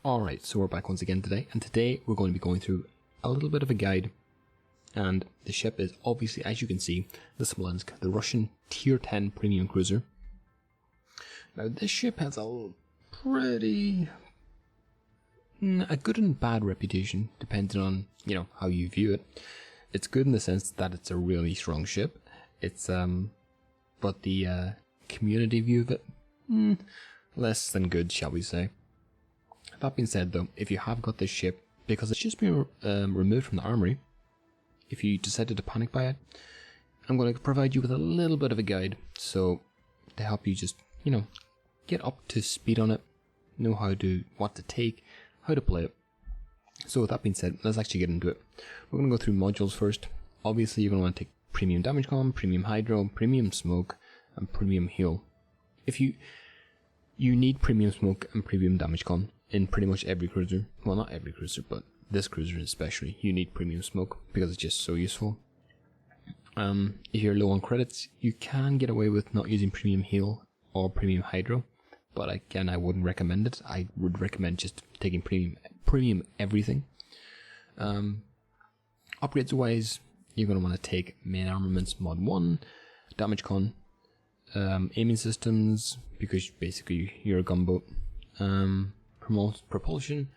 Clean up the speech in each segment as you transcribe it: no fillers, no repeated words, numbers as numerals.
Alright, so we're back once again today, and today we're going to be going through a little bit of a guide. And the ship is obviously, as you can see, the Smolensk, the Russian Tier 10 premium cruiser. Now this ship has a pretty... a good and bad reputation, depending on, how you view it. It's good in the sense that it's a really strong ship. It's, but the community view of it, less than good, shall we say. That being said though, if you have got this ship, because it's just been removed from the armory, if you decided to panic buy it, I'm going to provide you with a little bit of a guide, so to help you just, get up to speed on it, know what to take, how to play it. So with that being said, let's actually get into it. We're going to go through modules first. Obviously you're going to want to take premium damage con, premium hydro, premium smoke, and premium heal. If you need premium smoke and premium damage con in pretty much every cruiser. Well, not every cruiser, but this cruiser especially. You need premium smoke because it's just so useful. If you're low on credits, you can get away with not using premium heal or premium hydro, but again, I wouldn't recommend it. I would recommend just taking premium everything. Upgrades wise, you're going to want to take main armaments mod 1, damage con, aiming systems, because basically you're a gunboat, propulsion,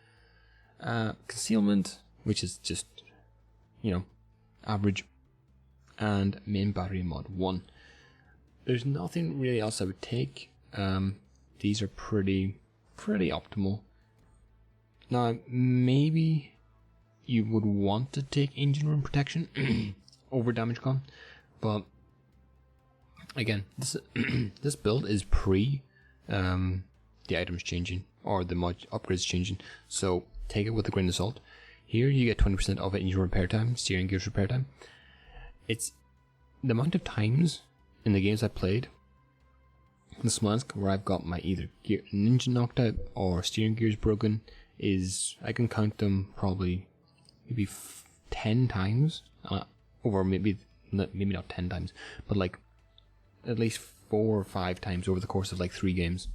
concealment, which is just, average, and main battery mod 1. There's nothing really else I would take. These are pretty optimal. Now, maybe you would want to take engine room protection over damage con, but again, this build is pre the items changing or the upgrades changing, so take it with a grain of salt. Here you get 20% of engine repair time, steering gears repair time. It's the amount of times in the games I played in Smolensk where I've got my either engine knocked out or steering gears broken is, I can count them probably maybe 10 times, over maybe not 10 times, but like at least 4 or 5 times over the course of like 3 games.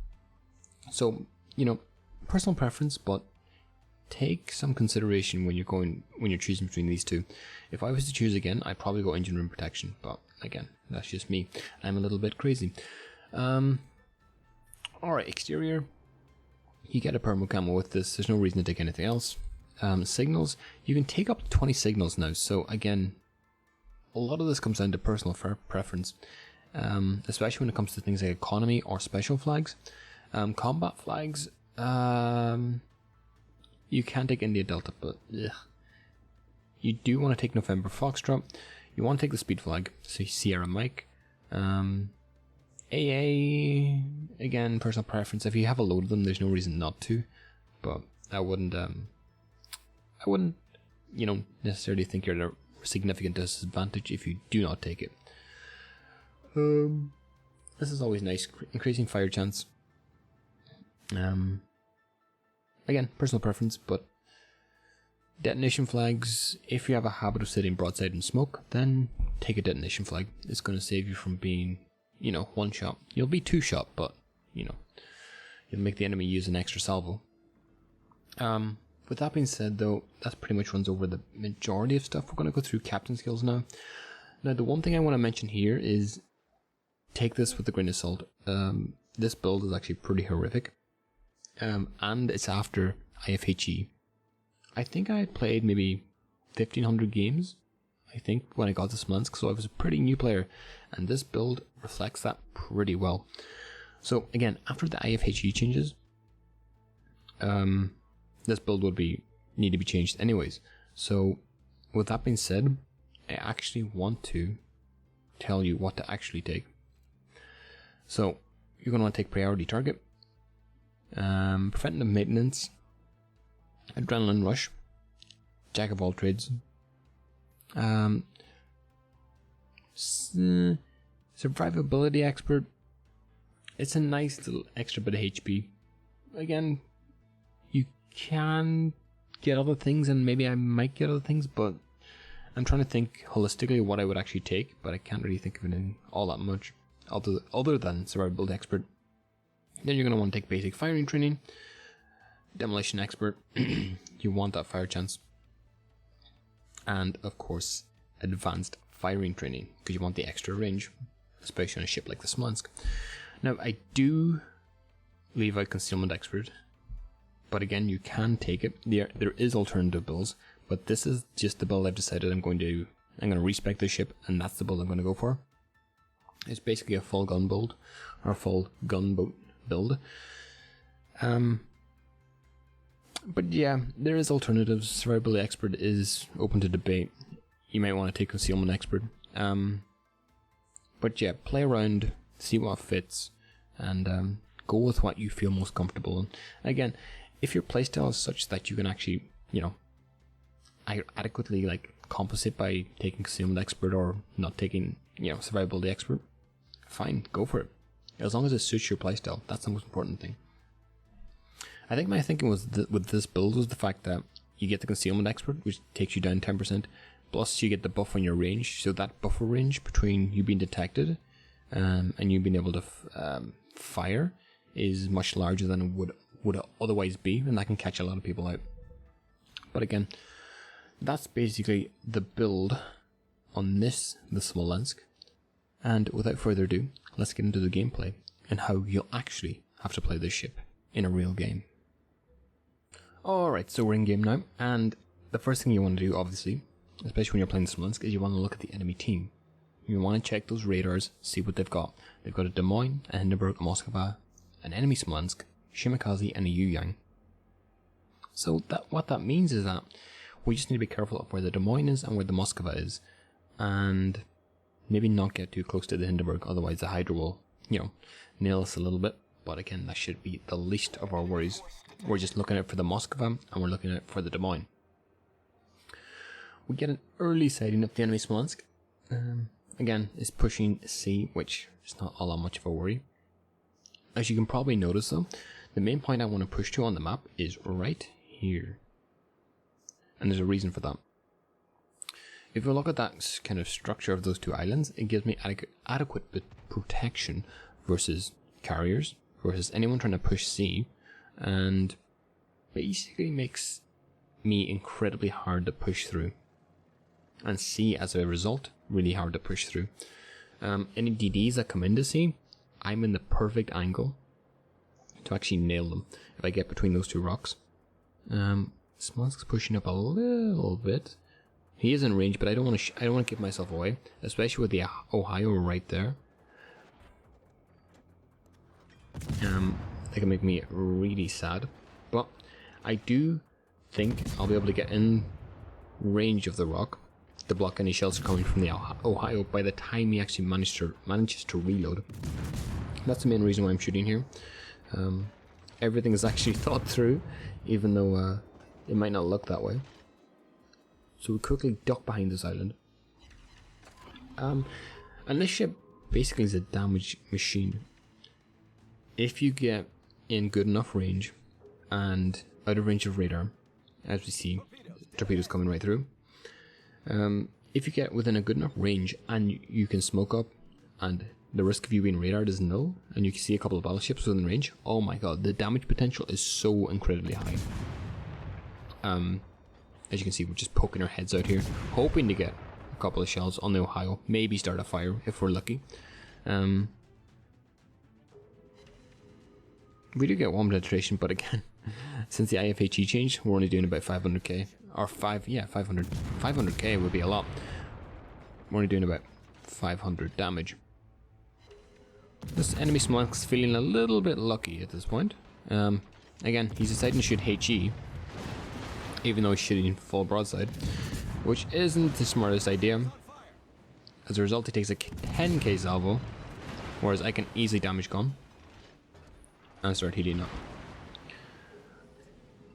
So, personal preference, but take some consideration when you're choosing between these two. If I was to choose again, I'd probably go engine room protection, but again, that's just me. I'm a little bit crazy. Alright, exterior. You get a permo camo with this. There's no reason to take anything else. Signals. You can take up to 20 signals now. So again, a lot of this comes down to personal preference, especially when it comes to things like economy or special flags. Combat flags. You can take India Delta, but you do want to take November Foxtrot. You want to take the speed flag, so Sierra Mike. AA, again, personal preference. If you have a load of them, there's no reason not to, but I wouldn't, necessarily think you're at a significant disadvantage if you do not take it. This is always nice, increasing fire chance. Again, personal preference, but detonation flags, if you have a habit of sitting broadside in smoke, then take a detonation flag. It's going to save you from being, one shot. You'll be 2 shot, but, you'll make the enemy use an extra salvo. With that being said though, that pretty much runs over the majority of stuff. We're going to go through captain skills now. Now the one thing I want to mention here is, take this with a grain of salt. This build is actually pretty horrific. And it's after IFHE. I think I had played maybe 1500 games, I think, when I got to Smolensk, so I was a pretty new player, and this build reflects that pretty well. So again, after the IFHE changes, this build would need to be changed anyways. So with that being said, I actually want to tell you what to actually take. So you're going to want to take priority target, preventative maintenance, adrenaline rush, jack of all trades, survivability expert. It's a nice little extra bit of HP. Again, you can get other things, and maybe I might get other things, but I'm trying to think holistically what I would actually take, but I can't really think of anything all that much other than survivability expert. Then you're going to want to take basic firing training, demolition expert, you want that fire chance. And of course, advanced firing training, because you want the extra range, especially on a ship like the Smolensk. Now, I do leave out concealment expert, but again, you can take it. There is alternative builds, but this is just the build I've decided I'm going to respec the ship, and that's the build I'm going to go for. It's basically a full gun build, or full gunboat build. But yeah, there is alternatives. Survivability expert is open to debate. You might want to take concealment expert. But yeah, play around, see what fits, and go with what you feel most comfortable in. Again, if your playstyle is such that you can actually, adequately compensate by taking concealment expert or not taking, survivability expert, fine, go for it. As long as it suits your playstyle, that's the most important thing. I think my thinking was with this build was the fact that you get the concealment expert, which takes you down 10%, plus you get the buff on your range, so that buffer range between you being detected and you being able to fire is much larger than it would otherwise be, and that can catch a lot of people out. But again, that's basically the build on the Smolensk, and without further ado, let's get into the gameplay and how you'll actually have to play this ship in a real game. Alright, so we're in game now, and the first thing you want to do, obviously, especially when you're playing the Smolensk, is you want to look at the enemy team. You want to check those radars, see what they've got. They've got a Des Moines, a Hindenburg, a Moskva, an enemy Smolensk, Shimakaze, and a Yuyang. So what that means is that we just need to be careful of where the Des Moines is and where the Moskva is, and maybe not get too close to the Hindenburg, otherwise the Hydra will, nail us a little bit. But again, that should be the least of our worries. We're just looking out for the Moskva, and we're looking out for the Des Moines. We get an early sighting of the enemy Smolensk. Again, it's pushing C, which is not all that much of a worry. As you can probably notice though, the main point I want to push to on the map is right here. And there's a reason for that. If you look at that kind of structure of those two islands, it gives me adequate protection versus carriers, versus anyone trying to push C, and basically makes me incredibly hard to push through. And C, as a result, really hard to push through. Any DDs that come into C, I'm in the perfect angle to actually nail them if I get between those two rocks. Smolensk's pushing up a little bit. He is in range, but I don't want to give myself away, especially with the Ohio right there. That can make me really sad, but I do think I'll be able to get in range of the rock to block any shells coming from the Ohio by the time he actually manages to reload. That's the main reason why I'm shooting here. Everything is actually thought through, even though it might not look that way. So we quickly duck behind this island. And this ship basically is a damage machine. If you get in good enough range and out of range of radar, as we see torpedoes coming right through, if you get within a good enough range and you can smoke up and the risk of you being radared is null, and you can see a couple of battleships within range, oh my god, the damage potential is so incredibly high. As you can see, we're just poking our heads out here, hoping to get a couple of shells on the Ohio, maybe start a fire if we're lucky. We do get one penetration, but again, since the IFHE changed, we're only doing about 500k, or 500k would be a lot. We're only doing about 500 damage. This enemy Smolensk is feeling a little bit lucky at this point. Again, he's deciding to shoot HE, even though he's shooting full broadside, which isn't the smartest idea. As a result, he takes a 10k salvo, whereas I can easily damage gun and start healing up.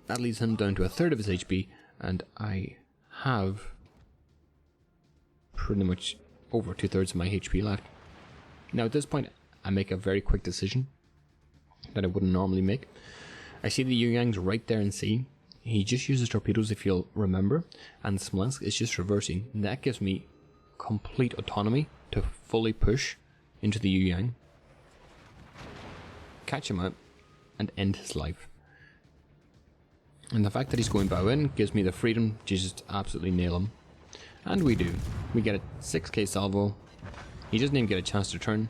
That leaves him down to a third of his HP, and I have pretty much over 2/3 of my HP left. Now at this point, I make a very quick decision that I wouldn't normally make. I see the Yuyang's right there in C. He just uses torpedoes, if you'll remember, and Smolensk is just reversing. And that gives me complete autonomy to fully push into the Yuyang, catch him out, and end his life. And the fact that he's going bow in gives me the freedom to just absolutely nail him. And we do. We get a 6k salvo. He doesn't even get a chance to turn.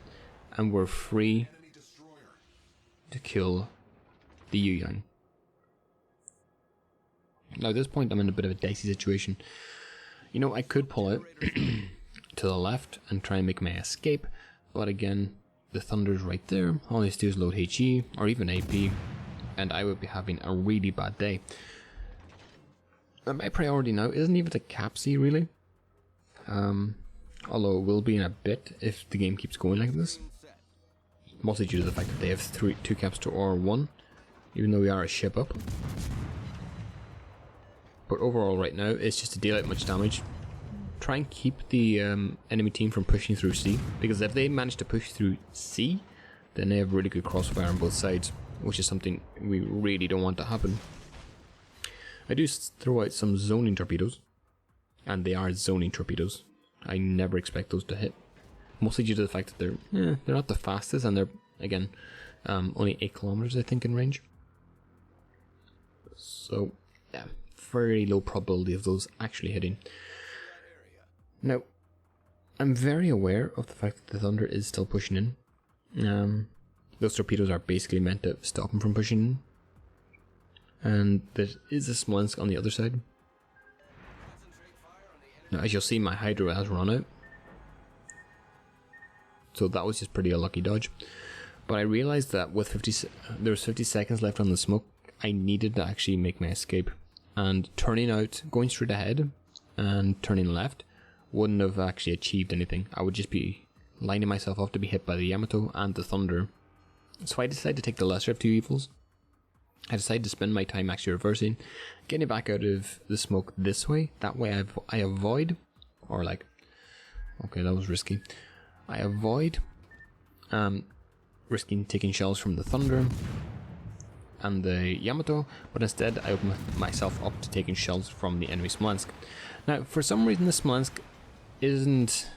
And we're free to kill the Yu-Yang. Now at this point I'm in a bit of a dicey situation. You know, I could pull out to the left and try and make my escape. But again, the Thunder's right there. All I have to do is load HE or even AP. And I would be having a really bad day. My priority now isn't even to cap C really. Although it will be in a bit if the game keeps going like this. Mostly due to the fact that they have 2 caps to R1. Even though we are a ship up. But overall right now it's just to deal out much damage. Try and keep the enemy team from pushing through C. Because if they manage to push through C, then they have really good crossfire on both sides. Which is something we really don't want to happen. I do throw out some zoning torpedoes. And they are zoning torpedoes. I never expect those to hit. Mostly due to the fact that they're not the fastest and they're, again, only 8 kilometers I think in range. So, yeah, very low probability of those actually hitting. Now, I'm very aware of the fact that the Thunder is still pushing in. Those torpedoes are basically meant to stop him from pushing in. And there is a Smolensk on the other side. Now as you'll see, my Hydro has run out. So that was just pretty a lucky dodge. But I realized that with there was 50 seconds left on the smoke, I needed to actually make my escape. And turning out, going straight ahead and turning left wouldn't have actually achieved anything. I would just be lining myself up to be hit by the Yamato and the Thunder. So I decided to take the lesser of two evils. I decided to spend my time actually reversing, getting back out of the smoke this way. That way I avoid, or like, okay, that was risky. I avoid risking taking shells from the Thunder and the Yamato, but instead I open myself up to taking shells from the enemy Smolensk. Now, for some reason the Smolensk isn't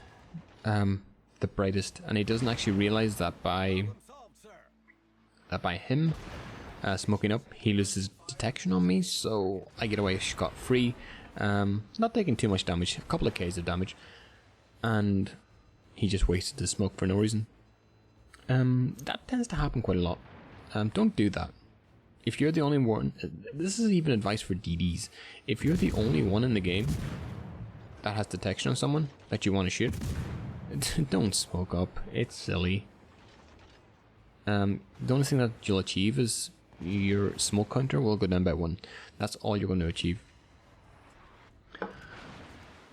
the brightest, and he doesn't actually realize that by him smoking up, he loses detection on me, so I get away scot-free, not taking too much damage, a couple of Ks of damage, and he just wasted the smoke for no reason. That tends to happen quite a lot. Don't do that. If you're the only one, this is even advice for DDs, if you're the only one in the game that has detection on someone that you want to shoot, don't smoke up, it's silly. The only thing that you'll achieve is your smoke counter will go down by 1. That's all you're going to achieve.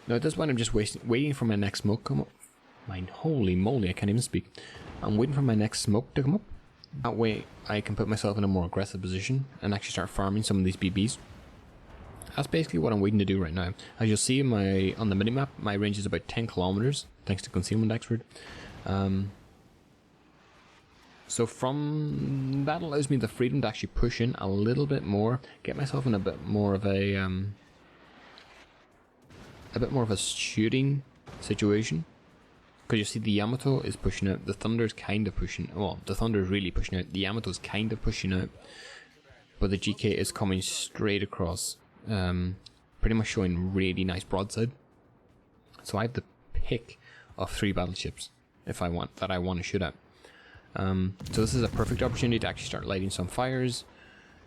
Now at this point I'm just waiting for my next smoke to come up. Holy moly, I can't even speak. I'm waiting for my next smoke to come up. That way I can put myself in a more aggressive position and actually start farming some of these BBs. That's basically what I'm waiting to do right now. As you'll see on the minimap, my range is about 10 kilometers, thanks to concealment expert. So from that allows me the freedom to actually push in a little bit more, get myself in a bit more of a shooting situation. Because you see the Yamato is pushing out, the Thunder's kind of pushing, well, the Thunder's really pushing out, the Yamato's kind of pushing out, but the GK is coming straight across, pretty much showing really nice broadside. So I have the pick of 3 battleships if I want to shoot at. So this is a perfect opportunity to actually start lighting some fires,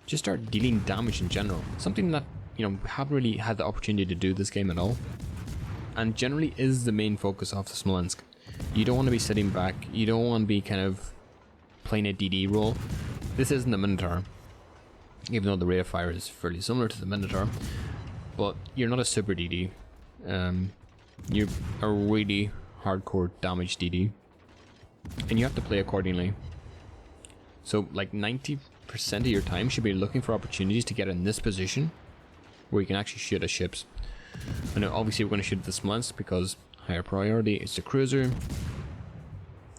just start dealing damage in general. Something that, you know, we haven't really had the opportunity to do this game at all, and generally is the main focus of the Smolensk. You don't want to be sitting back, you don't want to be kind of playing a DD role. This isn't the Minotaur, even though the rate of fire is fairly similar to the Minotaur, but you're not a super DD. You're a really hardcore damage DD, and you have to play accordingly. So like 90% of your time should be looking for opportunities to get in this position where you can actually shoot at ships. I know obviously we're going to shoot at the Smolensk because higher priority is the cruiser.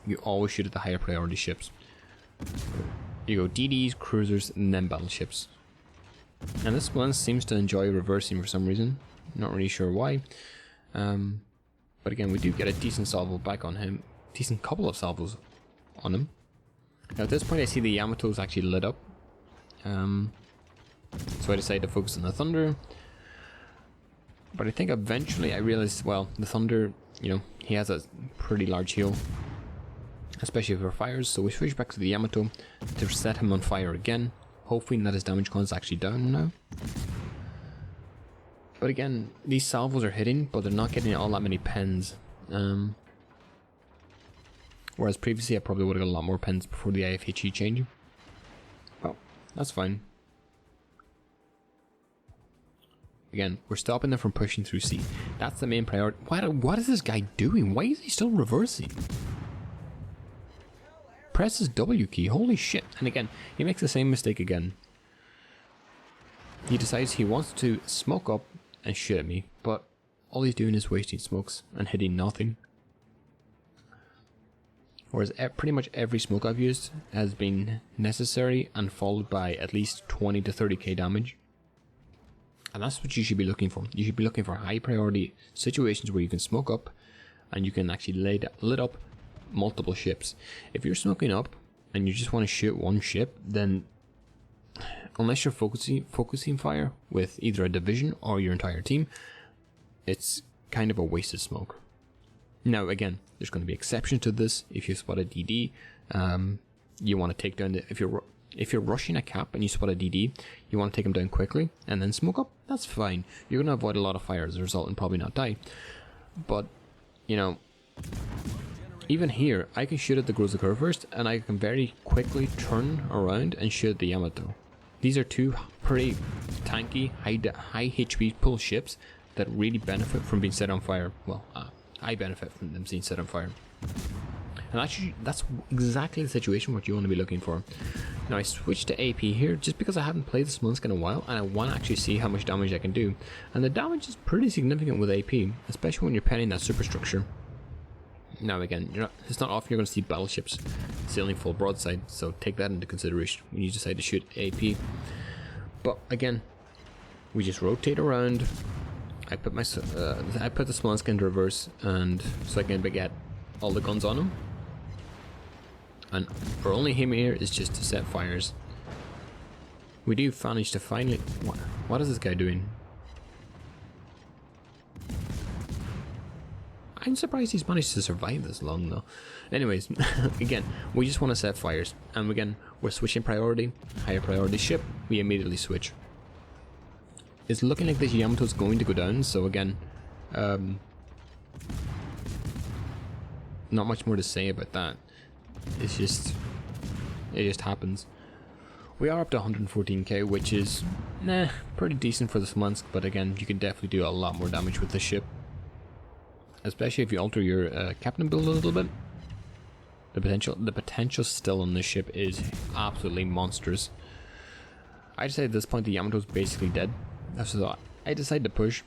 You always shoot at the higher priority ships. You go DDs, cruisers, and then battleships. And this Smolensk seems to enjoy reversing for some reason. Not really sure why. But again, we do get a decent salvo back on him. Decent couple of salvos on him. Now at this point I see the Yamato's actually lit up. So I decided to focus on the Thunder. But I think eventually I realized, well, the Thunder, you know, he has a pretty large heal, especially for fires. So we switch back to the Yamato to set him on fire again, hoping that his damage con is actually down now. But again, these salvos are hitting, but they're not getting all that many pens. Whereas previously I probably would have got a lot more pens before the IFHE change. Well, that's fine. Again, we're stopping them from pushing through C. That's the main priority. What is this guy doing? Why is he still reversing? Press his W key. Holy shit. And again, he makes the same mistake again. He decides he wants to smoke up and shoot at me, but all he's doing is wasting smokes and hitting nothing. Whereas pretty much every smoke I've used has been necessary and followed by at least 20 to 30k damage. And that's what you should be looking for. You should be looking for high priority situations where you can smoke up and you can actually lit up multiple ships. If you're smoking up and you just want to shoot one ship, then unless you're focusing fire with either a division or your entire team, it's kind of a wasted smoke. Now again, there's going to be exceptions to this. If you spot a DD, you want to take down the, if you're rushing a cap and you spot a DD, you want to take him down quickly and then smoke up. That's fine. You're going to avoid a lot of fire as a result and probably not die. But, you know, even here, I can shoot at the Groza first and I can very quickly turn around and shoot at the Yamato. These are two pretty tanky, high HP pull ships that really benefit from being set on fire. Well, I benefit from them being set on fire. And actually, that's exactly the situation what you want to be looking for. Now I switched to AP here just because I haven't played the Smolensk in a while and I want to actually see how much damage I can do. And the damage is pretty significant with AP, especially when you're penning that superstructure. Now again, it's not often you're going to see battleships sailing full broadside, so take that into consideration when you decide to shoot AP. But again, we just rotate around. I put the Smolensk into reverse, and so I can get all the guns on him. And our only aim here is just to set fires. We do manage to finally... What is this guy doing? I'm surprised he's managed to survive this long though. Anyways, again, we just want to set fires. And again, we're switching priority. Higher priority ship, we immediately switch. It's looking like this Yamato's going to go down, so again, not much more to say about that. It just happens. We are up to 114k, which is pretty decent for the Smolensk, but again, you can definitely do a lot more damage with this ship. Especially if you alter your captain build a little bit. The potential still on this ship is absolutely monstrous. I decided at this point the Yamato's basically dead. So I decided to push.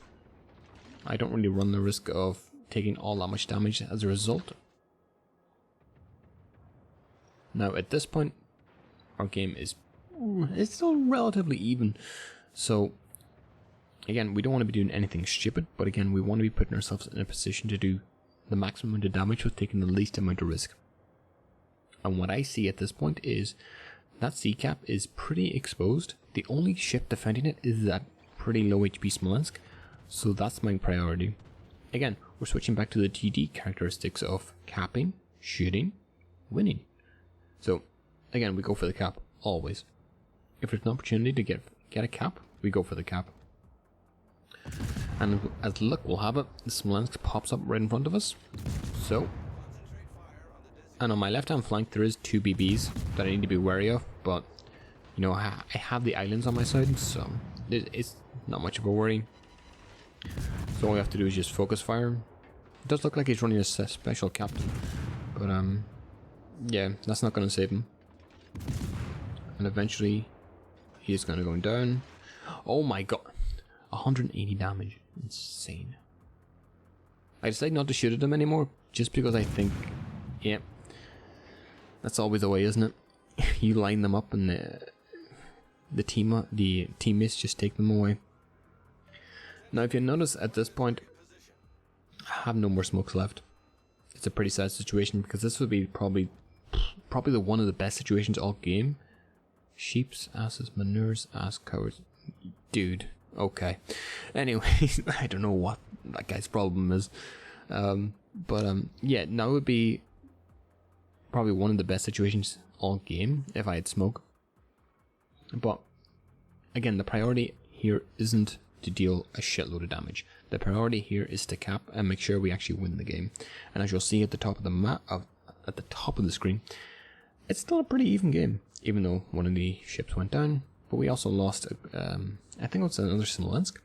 I don't really run the risk of taking all that much damage as a result. Now at this point, our game is it's still relatively even. So again, we don't want to be doing anything stupid, but again, we want to be putting ourselves in a position to do the maximum amount of damage with taking the least amount of risk. And what I see at this point is that C cap is pretty exposed. The only ship defending it is that pretty low HP Smolensk, so that's my priority. Again, we're switching back to the TD characteristics of capping, shooting, winning. So again, we go for the cap always. If there's an opportunity to get a cap, we go for the cap. And as luck will have it, the Smolensk pops up right in front of us. So, and on my left hand flank there is 2 BBs that I need to be wary of, but you know, I have the islands on my side, so it's not much of a worry. So all we have to do is just focus fire. It does look like he's running a special captain, but yeah, that's not going to save him. And eventually he is going to go down. Oh my god, 180 damage, insane. I decided not to shoot at him anymore just because I think, yeah, that's always the way, isn't it? You line them up and the teammates just take them away. Now if you notice at this point, I have no more smokes left. It's a pretty sad situation because this would be probably the one of the best situations all game. Sheeps, asses, manures, ass cowards. Dude, okay. Anyway, I don't know what that guy's problem is. Yeah, now would be probably one of the best situations all game if I had smoke. But again, the priority here isn't to deal a shitload of damage. The priority here is to cap and make sure we actually win the game. And as you'll see at the top of the map, at the top of the screen, it's still a pretty even game, even though one of the ships went down. But we also lost, I think it was another Smolensk.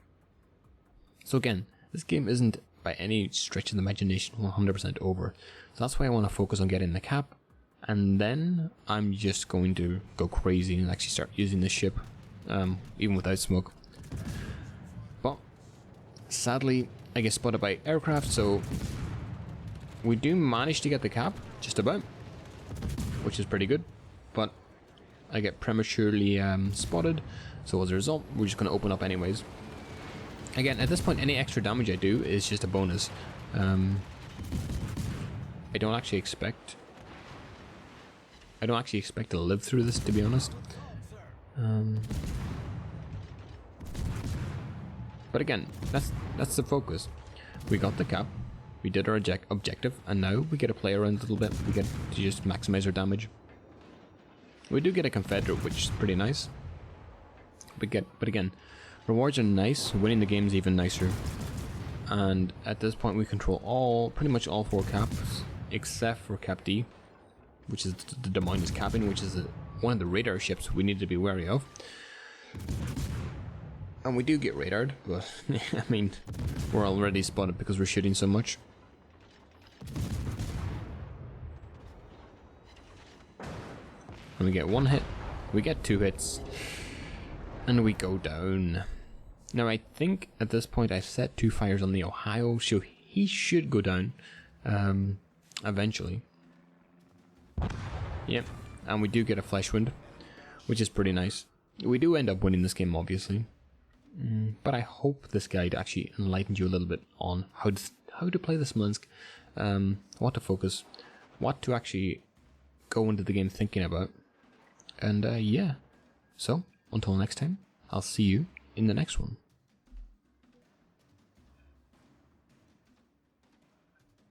So again, this game isn't by any stretch of the imagination 100% over. So that's why I want to focus on getting the cap. And then I'm just going to go crazy and actually start using this ship, even without smoke. But sadly, I get spotted by aircraft, so we do manage to get the cap, just about, which is pretty good. But I get prematurely spotted, so as a result, we're just going to open up anyways. Again, at this point, any extra damage I do is just a bonus. I don't actually expect to live through this, to be honest. But again, that's the focus. We got the cap, we did our objective, and now we get to play around a little bit. We get to just maximize our damage. We do get a Confederate, which is pretty nice. But again, rewards are nice. Winning the game is even nicer. And at this point, we control pretty much all 4 caps, except for Cap D, which is the Des Moines capping, which is one of the radar ships we need to be wary of. And we do get radared, but I mean, we're already spotted because we're shooting so much. And we get 1 hit, we get 2 hits, and we go down. Now I think at this point I've set 2 fires on the Ohio, so he should go down eventually. Yep, and we do get a flesh wound, which is pretty nice. We do end up winning this game, obviously. But I hope this guide actually enlightened you a little bit on how to play the Smolensk, what to focus, what to actually go into the game thinking about. And yeah, so until next time, I'll see you in the next one.